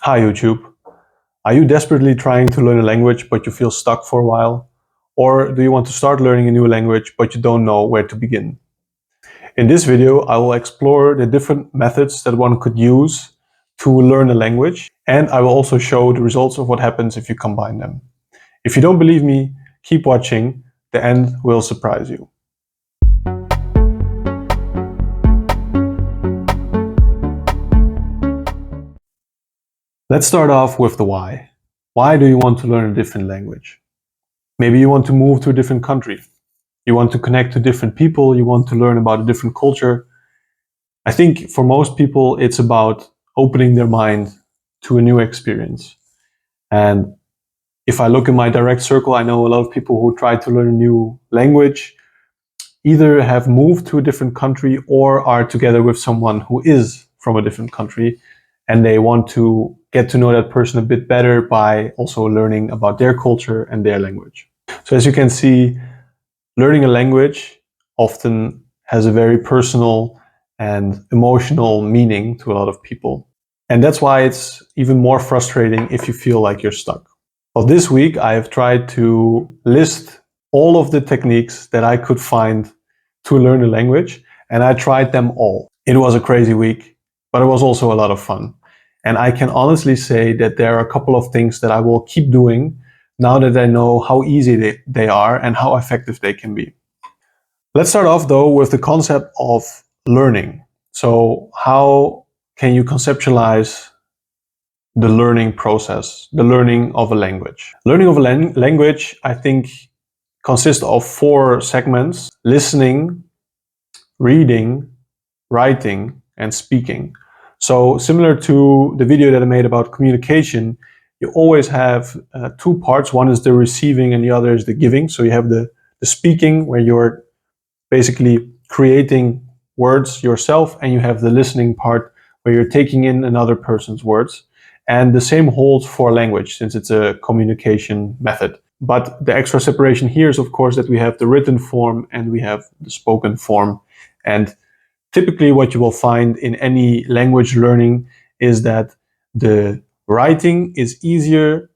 Hi YouTube. Are you desperately trying to learn a language but you feel stuck for a while? Or do you want to start learning a new language but you don't know where to begin? In this video, I will explore the different methods that one could use to learn a language, and I will also show the results of what happens if you combine them. If you don't believe me, keep watching. The end will surprise you. Let's start off with the why. Why do you want to learn a different language? Maybe you want to move to a different country. You want to connect to different people. You want to learn about a different culture. I think for most people, it's about opening their mind to a new experience. And if I look in my direct circle, I know a lot of people who try to learn a new language either have moved to a different country or are together with someone who is from a different country, and they want to get to know that person a bit better by also learning about their culture and their language. So as you can see, learning a language often has a very personal and emotional meaning to a lot of people. And that's why it's even more frustrating if you feel like you're stuck. Well, this week I have tried to list all of the techniques that I could find to learn a language, and I tried them all. It was a crazy week, but it was also a lot of fun. And I can honestly say that there are a couple of things that I will keep doing now that I know how easy they are and how effective they can be. Let's start off though with the concept of learning. So how can you conceptualize the learning process, the learning of a language? Learning of a language, I think, consists of 4 segments: listening, reading, writing, and speaking. So similar to the video that I made about communication, you always have 2 parts. One is the receiving and the other is the giving. So you have the speaking, where you're basically creating words yourself, and you have the listening part where you're taking in another person's words. And the same holds for language, since it's a communication method. But the extra separation here is, of course, that we have the written form and we have the spoken form. And typically what you will find in any language learning is that the writing is easier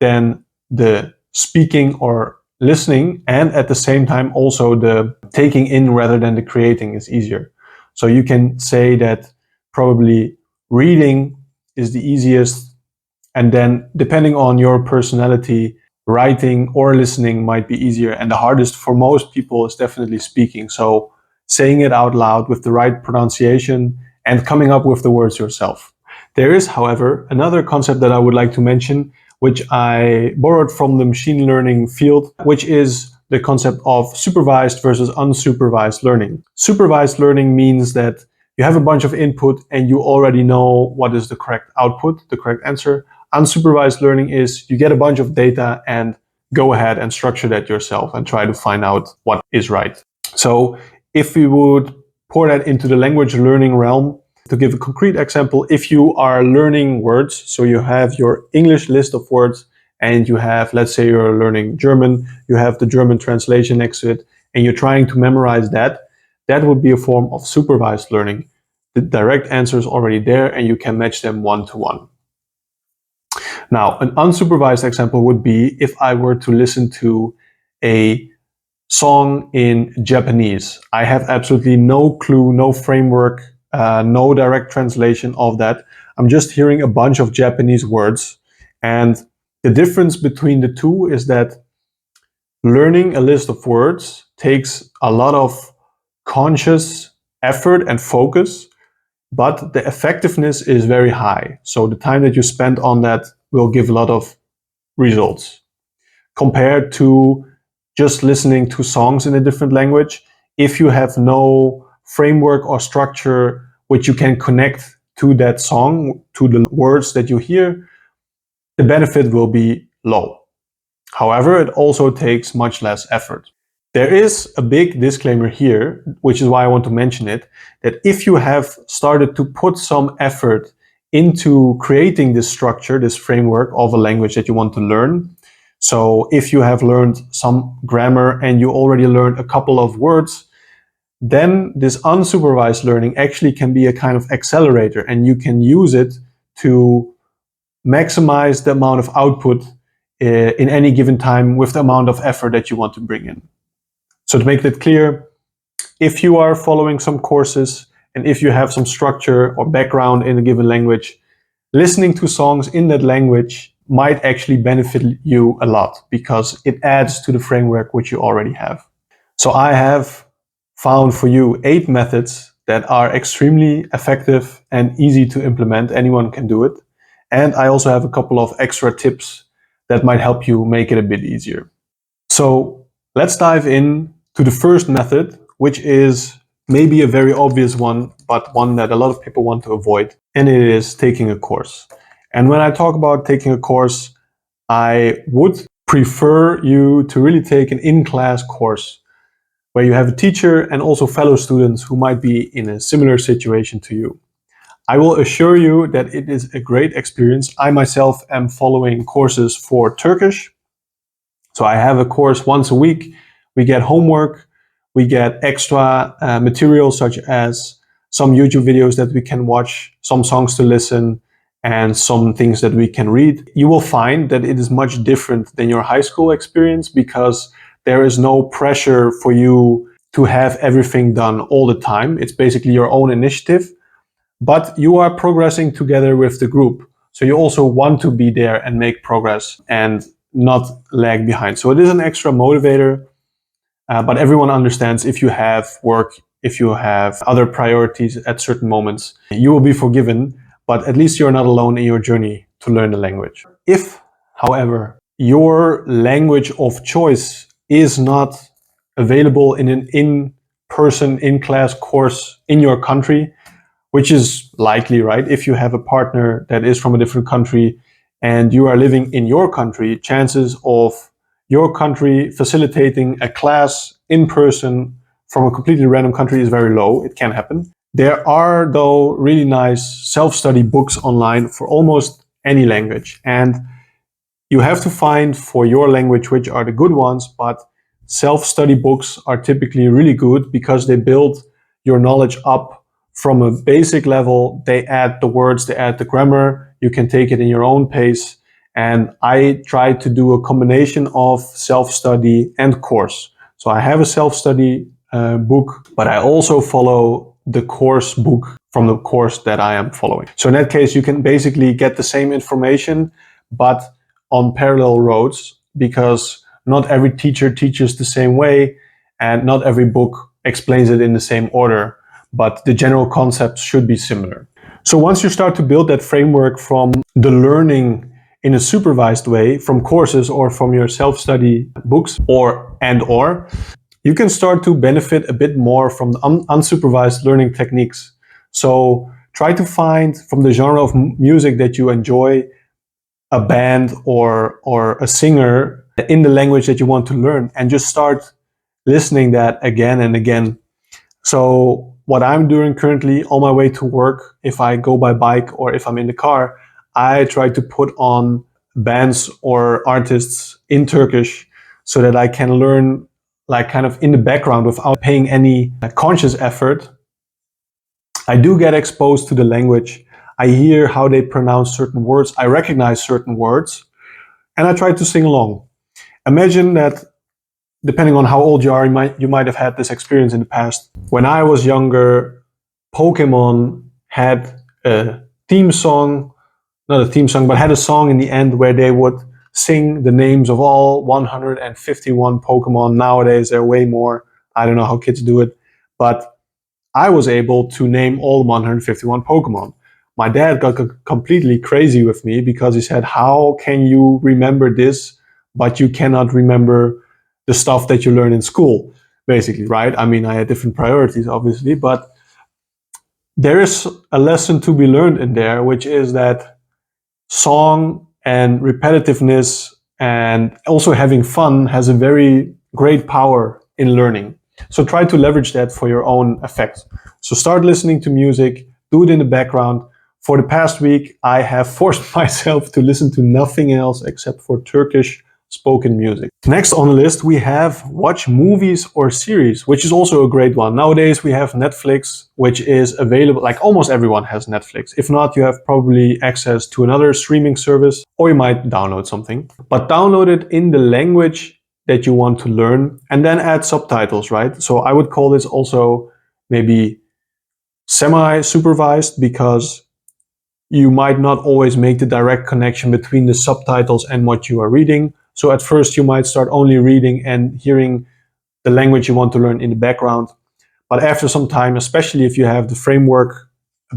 than the speaking or listening, and at the same time also the taking in rather than the creating is easier. So you can say that probably reading is the easiest, and then depending on your personality, writing or listening might be easier, and the hardest for most people is definitely speaking. So saying it out loud with the right pronunciation and coming up with the words yourself. There is, however, another concept that I would like to mention, which I borrowed from the machine learning field, which is the concept of supervised versus unsupervised learning. Supervised learning means that you have a bunch of input and you already know what is the correct output, the correct answer. Unsupervised learning is you get a bunch of data and go ahead and structure that yourself and try to find out what is right. So if we would pour that into the language learning realm, to give a concrete example, if you are learning words, so you have your English list of words and you have, let's say you're learning German, you have the German translation next to it, and you're trying to memorize that, that would be a form of supervised learning. The direct answer is already there and you can match them one-to-one. Now, an unsupervised example would be if I were to listen to a song in Japanese. I have absolutely no clue, no framework, no direct translation of that. I'm just hearing a bunch of Japanese words. And the difference between the two is that learning a list of words takes a lot of conscious effort and focus, but the effectiveness is very high. So the time that you spend on that will give a lot of results compared to just listening to songs in a different language. If you have no framework or structure which you can connect to that song, to the words that you hear, the benefit will be low. However, it also takes much less effort. There is a big disclaimer here, which is why I want to mention it, that if you have started to put some effort into creating this structure, this framework of a language that you want to learn, so if you have learned some grammar and you already learned a couple of words, then this unsupervised learning actually can be a kind of accelerator, and you can use it to maximize the amount of output in any given time with the amount of effort that you want to bring in. So to make that clear, if you are following some courses and if you have some structure or background in a given language, listening to songs in that language might actually benefit you a lot because it adds to the framework which you already have. So I have found for you 8 methods that are extremely effective and easy to implement. Anyone can do it. And I also have a couple of extra tips that might help you make it a bit easier. So let's dive in to the first method, which is maybe a very obvious one, but one that a lot of people want to avoid, and it is taking a course. And when I talk about taking a course, I would prefer you to really take an in-class course where you have a teacher and also fellow students who might be in a similar situation to you. I will assure you that it is a great experience. I myself am following courses for Turkish. So I have a course once a week. We get homework, we get extra material such as some YouTube videos that we can watch, some songs to listen, and some things that we can read. You will find that it is much different than your high school experience because there is no pressure for you to have everything done all the time. It's basically your own initiative, but you are progressing together with the group. So you also want to be there and make progress and not lag behind. So it is an extra motivator, but everyone understands if you have work, if you have other priorities at certain moments, you will be forgiven, but at least you're not alone in your journey to learn the language. If, however, your language of choice is not available in an in-person, in-class course in your country, which is likely, right? If you have a partner that is from a different country and you are living in your country, chances of your country facilitating a class in person from a completely random country is very low. It can happen. There are, though, really nice self-study books online for almost any language. And you have to find for your language which are the good ones, but self-study books are typically really good because they build your knowledge up from a basic level. They add the words, they add the grammar. You can take it in your own pace. And I try to do a combination of self-study and course. So I have a self-study book, but I also follow the course book from the course that I am following. So in that case, you can basically get the same information, but on parallel roads, because not every teacher teaches the same way and not every book explains it in the same order, but the general concepts should be similar. So once you start to build that framework from the learning in a supervised way from courses or from your self-study books or you can start to benefit a bit more from the unsupervised learning techniques. So try to find from the genre of music that you enjoy a band or a singer in the language that you want to learn and just start listening that again and again. So what I'm doing currently on my way to work, if I go by bike or if I'm in the car, I try to put on bands or artists in Turkish so that I can learn like kind of in the background without paying any conscious effort. I do get exposed to the language. I hear how they pronounce certain words. I recognize certain words and I try to sing along. Imagine that depending on how old you are, you might have had this experience in the past. When I was younger, Pokemon had a theme song, not a theme song, but had a song in the end where they would sing the names of all 151 Pokemon. Nowadays, there are way more. I don't know how kids do it, but I was able to name all 151 Pokemon. My dad got completely crazy with me because he said, how can you remember this, but you cannot remember the stuff that you learn in school, basically, right? I mean, I had different priorities, obviously, but there is a lesson to be learned in there, which is that song and repetitiveness and also having fun has a very great power in learning. So try to leverage that for your own effect. So start listening to music, do it in the background. For the past week, I have forced myself to listen to nothing else except for Turkish spoken music. Next on the list, we have watch movies or series, which is also a great one. Nowadays, we have Netflix, which is available, like almost everyone has Netflix. If not, you have probably access to another streaming service, or you might download something. But download it in the language that you want to learn, and then add subtitles, right? So I would call this also maybe semi-supervised, because you might not always make the direct connection between the subtitles and what you are reading. So at first you might start only reading and hearing the language you want to learn in the background. But after some time, especially if you have the framework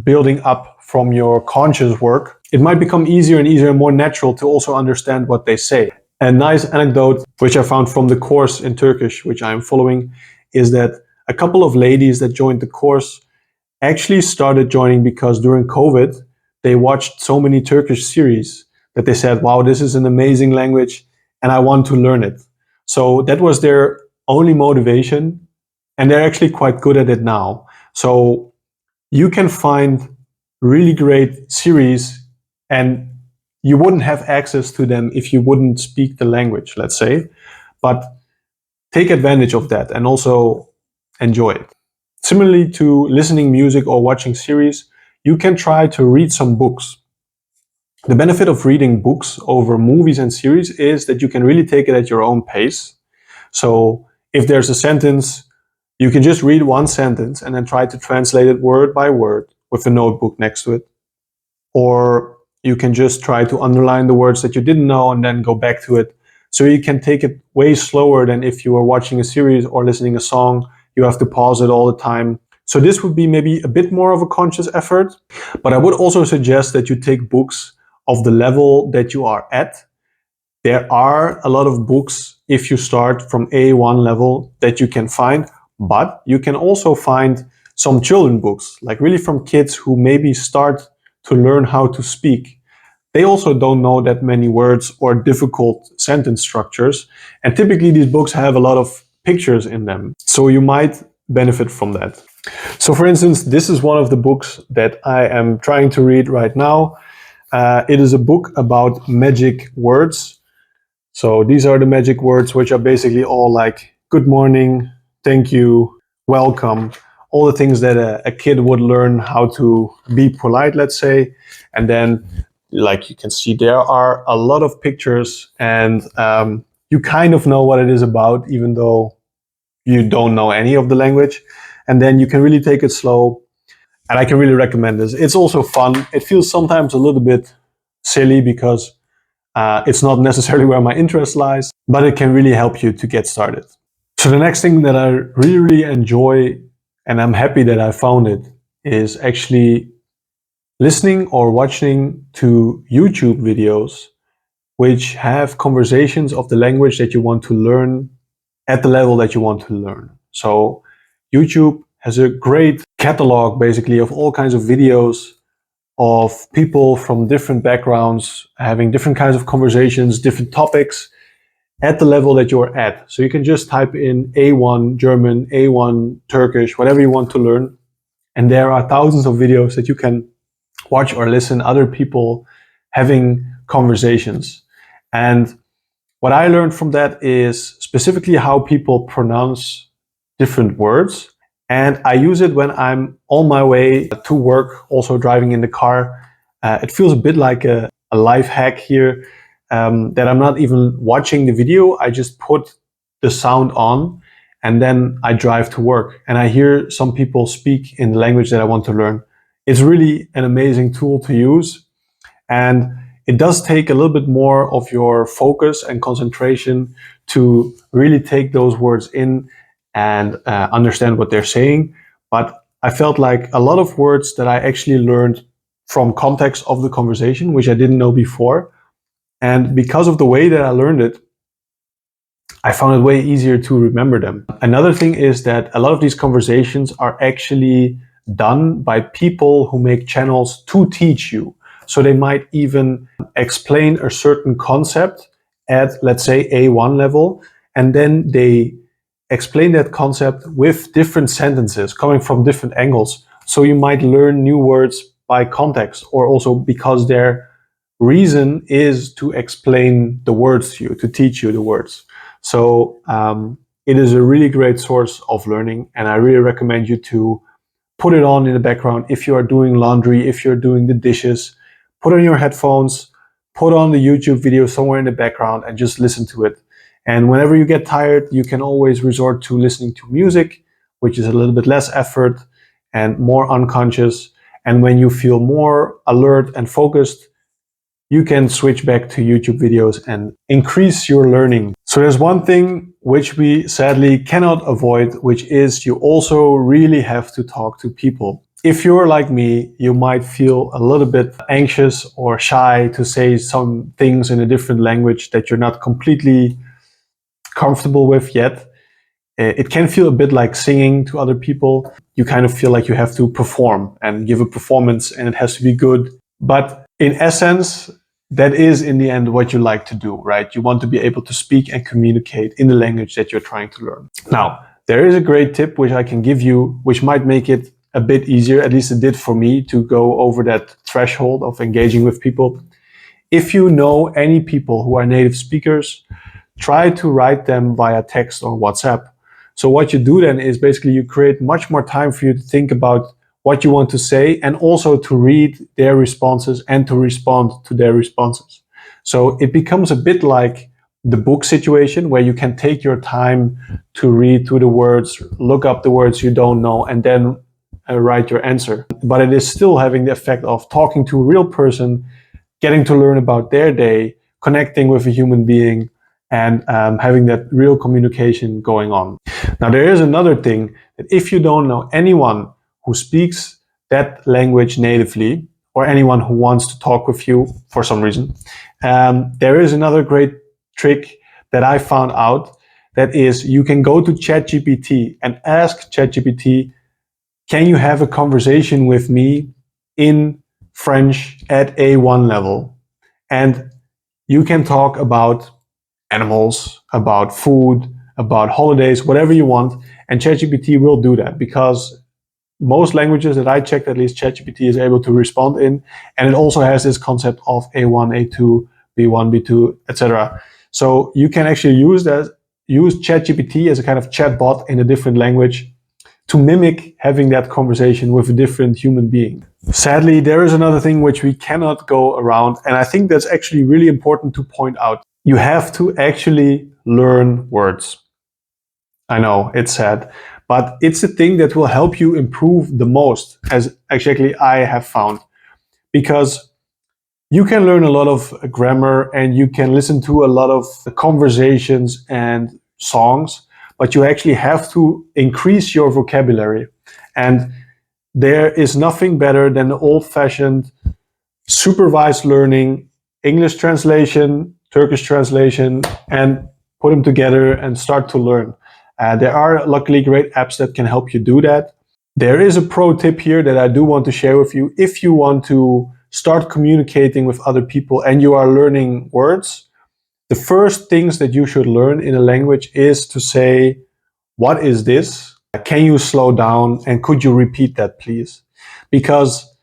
building up from your conscious work, it might become easier and easier and more natural to also understand what they say. A nice anecdote, which I found from the course in Turkish, which I'm following, is that a couple of ladies that joined the course actually started joining because during COVID, they watched so many Turkish series that they said, wow, this is an amazing language and I want to learn it. So that was their only motivation, and they're actually quite good at it now. So you can find really great series and you wouldn't have access to them if you wouldn't speak the language, let's say. But take advantage of that and also enjoy it. Similarly to listening music or watching series, you can try to read some books. The benefit of reading books over movies and series is that you can really take it at your own pace. So if there's a sentence, you can just read one sentence and then try to translate it word by word with a notebook next to it. Or you can just try to underline the words that you didn't know and then go back to it. So you can take it way slower than if you were watching a series or listening a song. You have to pause it all the time. So this would be maybe a bit more of a conscious effort, but I would also suggest that you take books of the level that you are at. There are a lot of books if you start from A1 level that you can find, but you can also find some children books, like really from kids who maybe start to learn how to speak. They also don't know that many words or difficult sentence structures, and typically these books have a lot of pictures in them, so you might benefit from that. So for instance, this is one of the books that I am trying to read right now. It is a book about magic words. So these are the magic words, which are basically all like good morning, thank you, welcome, all the things that a kid would learn how to be polite, let's say. And then, like you can see, there are a lot of pictures, and you kind of know what it is about, even though you don't know any of the language. And then you can really take it slow. And I can really recommend this. It's also fun. It feels sometimes a little bit silly because it's not necessarily where my interest lies, but it can really help you to get started. So the next thing that I really, really enjoy, and I'm happy that I found it, is actually listening or watching to YouTube videos which have conversations of the language that you want to learn at the level that you want to learn. So YouTube has a great catalog basically of all kinds of videos of people from different backgrounds having different kinds of conversations, different topics at the level that you're at. So you can just type in A1 German, A1 Turkish, whatever you want to learn. And there are thousands of videos that you can watch or listen other people having conversations. And what I learned from that is specifically how people pronounce different words. And I use it when I'm on my way to work, also driving in the car. It feels a bit like a life hack here, that I'm not even watching the video. I just put the sound on and then I drive to work and I hear some people speak in the language that I want to learn. It's really an amazing tool to use. And it does take a little bit more of your focus and concentration to really take those words in and understand what they're saying. But I felt like a lot of words that I actually learned from context of the conversation, which I didn't know before. And because of the way that I learned it, I found it way easier to remember them. Another thing is that a lot of these conversations are actually done by people who make channels to teach you. So they might even explain a certain concept at, let's say, A1 level, and then they explain that concept with different sentences coming from different angles. So you might learn new words by context, or also because they're reason is to explain the words to you, to teach you the words. So it is a really great source of learning, and I really recommend you to put it on in the background if you are doing laundry, if you're doing the dishes. Put on your headphones, put on the YouTube video somewhere in the background, and just listen to it. And whenever you get tired, you can always resort to listening to music, which is a little bit less effort and more unconscious. And when you feel more alert and focused, you can switch back to YouTube videos and increase your learning. So there's one thing which we sadly cannot avoid, which is you also really have to talk to people. If you're like me, you might feel a little bit anxious or shy to say some things in a different language that you're not completely comfortable with yet. It can feel a bit like singing to other people. You kind of feel like you have to perform and give a performance, and it has to be good. But in essence, that is in the end what you like to do, right? You want to be able to speak and communicate in the language that you're trying to learn. Now, there is a great tip which I can give you, which might make it a bit easier, at least it did for me, to go over that threshold of engaging with people. If you know any people who are native speakers, try to write them via text or WhatsApp. So what you do then is basically you create much more time for you to think about what you want to say, and also to read their responses and to respond to their responses. So it becomes a bit like the book situation, where you can take your time to read through the words, look up the words you don't know, and then write your answer. But it is still having the effect of talking to a real person, getting to learn about their day, connecting with a human being, and having that real communication going on. Now, there is another thing, that if you don't know anyone who speaks that language natively, or anyone who wants to talk with you for some reason, there is another great trick that I found out. That is, you can go to ChatGPT and ask ChatGPT, can you have a conversation with me in French at A1 level? And you can talk about animals, about food, about holidays, whatever you want, and ChatGPT will do that, because most languages that I checked, at least, ChatGPT is able to respond in, and it also has this concept of A1, A2, B1, B2, etc. So you can actually use ChatGPT as a kind of chatbot in a different language to mimic having that conversation with a different human being. Sadly, there is another thing which we cannot go around, and I think that's actually really important to point out. You have to actually learn words. I know, it's sad, but it's the thing that will help you improve the most, as actually I have found. Because you can learn a lot of grammar and you can listen to a lot of conversations and songs, but you actually have to increase your vocabulary. And there is nothing better than the old-fashioned supervised learning, English translation, Turkish translation, and put them together and start to learn. There are luckily great apps that can help you do that. There is a pro tip here that I do want to share with you. If you want to start communicating with other people and you are learning words, the first things that you should learn in a language is to say, what is this? Can you slow down? And could you repeat that, please? Because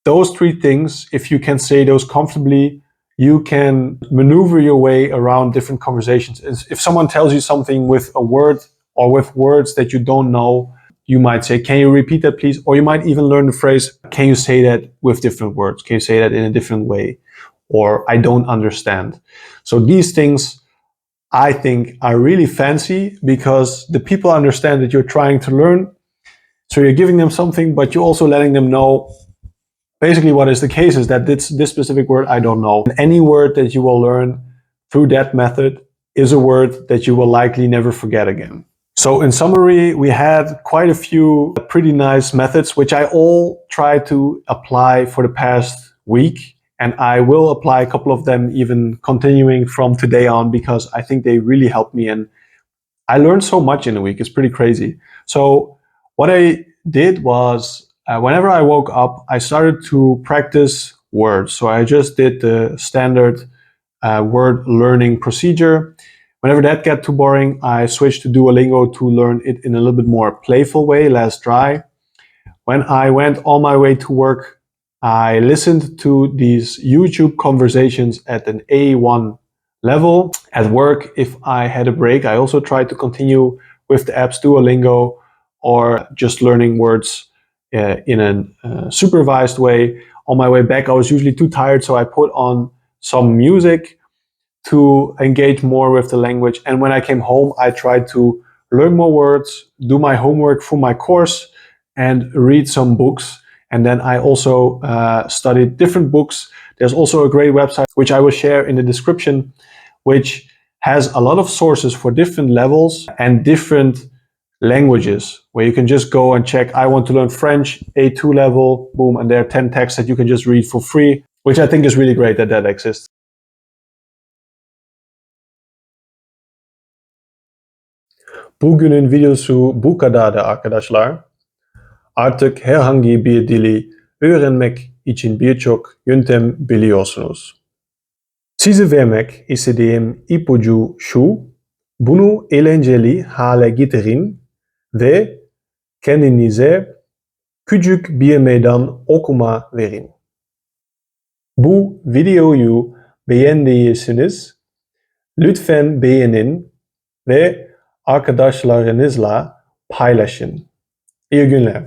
those three things, if you can say those comfortably, you can maneuver your way around different conversations. If someone tells you something with a word or with words that you don't know, you might say, can you repeat that, please? Or you might even learn the phrase, can you say that with different words? Can you say that in a different way? Or I don't understand. So these things, I think, are really fancy, because the people understand that you're trying to learn. So you're giving them something, but you're also letting them know basically what is the case is that this specific word I don't know. And any word that you will learn through that method is a word that you will likely never forget again. So in summary, we had quite a few pretty nice methods, which I all try to apply for the past week. And I will apply a couple of them even continuing from today on, because I think they really helped me. And I learned so much in a week. It's pretty crazy. So what I did was, whenever I woke up, I started to practice words. So I just did the standard word learning procedure. Whenever that got too boring, I switched to Duolingo to learn it in a little bit more playful way, less dry. When I went on my way to work, I listened to these YouTube conversations at an A1 level. At work, if I had a break, I also tried to continue with the apps Duolingo or just learning words in a supervised way. On my way back, I was usually too tired, so I put on some music to engage more with the language. And when I came home, I tried to learn more words, do my homework for my course, and read some books. And then I also studied different books. There's also a great website, which I will share in the description, which has a lot of sources for different levels and different languages, where you can just go and check, I want to learn French, A2 level, boom, and there are 10 texts that you can just read for free, which I think is really great that that exists. Bugünün videosu bu kadardı arkadaşlar. Artık herhangi bir dili öğrenmek için birçok yöntem biliyorsunuz. Size vermek istediğim ipucu şu, bunu eğlenceli hale getirin ve kendinize küçük bir meydan okuma verin. Bu videoyu beğendiyseniz lütfen beğenin ve arkadaşlarınızla paylaşın. İyi günler.